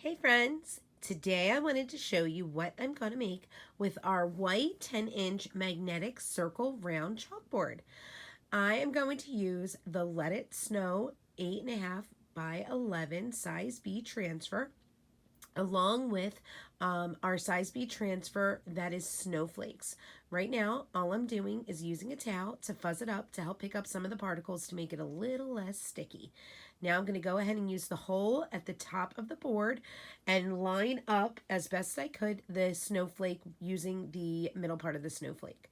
Hey friends, today I wanted to show you what I'm going to make with our white 10-inch magnetic circle round chalkboard. I am going to use the Let It Snow 8.5 by 11 size B transfer along with our size B transfer that is Snowflakes. Right now, all I'm doing is using a towel to fuzz it up to help pick up some of the particles to make it a little less sticky. Now I'm going to go ahead and use the hole at the top of the board and line up as best I could the snowflake using the middle part of the snowflake.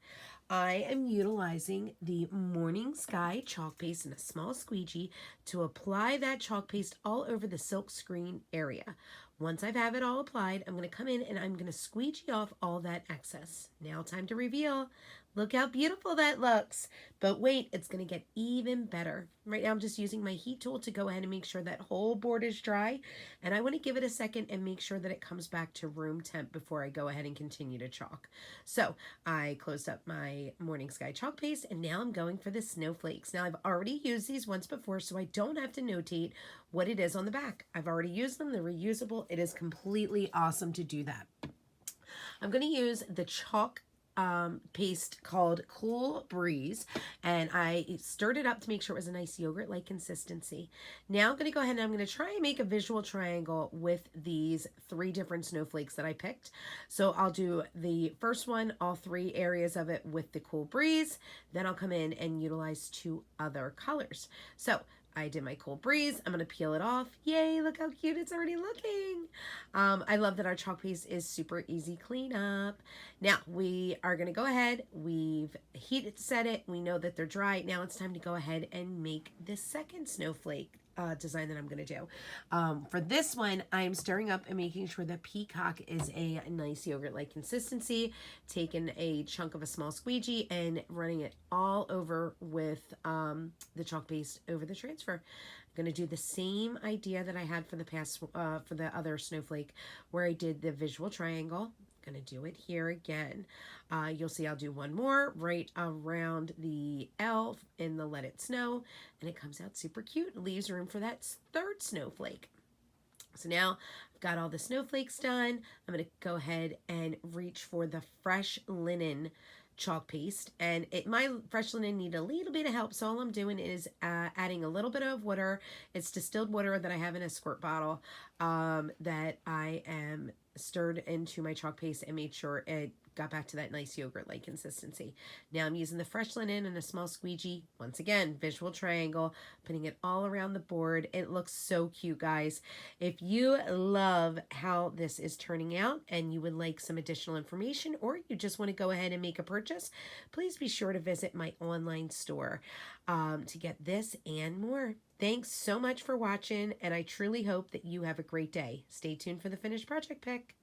I am utilizing the Morning Sky chalk paste in a small squeegee to apply that chalk paste all over the silk screen area. Once I have it all applied, I'm going to come in and I'm going to squeegee off all that excess. Now time to reveal. Look how beautiful that looks. But wait, it's going to get even better. Right now I'm just using my heat tool to go ahead and make sure that whole board is dry. And I want to give it a second and make sure that it comes back to room temp before I go ahead and continue to chalk. So I closed up my Morning Sky chalk paste and now I'm going for the snowflakes. Now I've already used these once before, so I don't have to notate what it is on the back. I've already used them. They're reusable. It is completely awesome to do that. I'm going to use the chalk paste called Cool Breeze, and I stirred it up to make sure it was a nice yogurt-like consistency. Now I'm going to go ahead and I'm going to try and make a visual triangle with these 3 different snowflakes that I picked. So I'll do the first one, all 3 areas of it with the Cool Breeze. Then I'll come in and utilize 2 other colors. So I did my Cool Breeze. I'm going to peel it off. Yay, look how cute it's already looking. I love that our chalk paste is super easy cleanup. Now we are going to go ahead. We've heated set it. We know that they're dry. Now it's time to go ahead and make the second snowflake design that I'm going to do. For this one, I'm stirring up and making sure that Peacock is a nice yogurt-like consistency. Taking a chunk of a small squeegee and running it all over with the chalk paste over the transfer. I'm going to do the same idea that I had for the past for the other snowflake, where I did the visual triangle. Going to do it here again. You'll see I'll do one more right around the L in the Let It Snow, and it comes out super cute. It leaves room for that third snowflake. So now I've got all the snowflakes done. I'm going to go ahead and reach for the Fresh Linen chalk paste, and my fresh linen need a little bit of help, so all I'm doing is adding a little bit of water. It's distilled water that I have in a squirt bottle that I am stirred into my chalk paste and made sure it got back to that nice yogurt-like consistency. Now I'm using the fresh linen and a small squeegee. Once again, visual triangle, putting it all around the board. It looks so cute, guys. If you love how this is turning out and you would like some additional information, or you just want to go ahead and make a purchase, please be sure to visit my online store to get this and more. Thanks so much for watching, and I truly hope that you have a great day. Stay tuned for the finished project pic.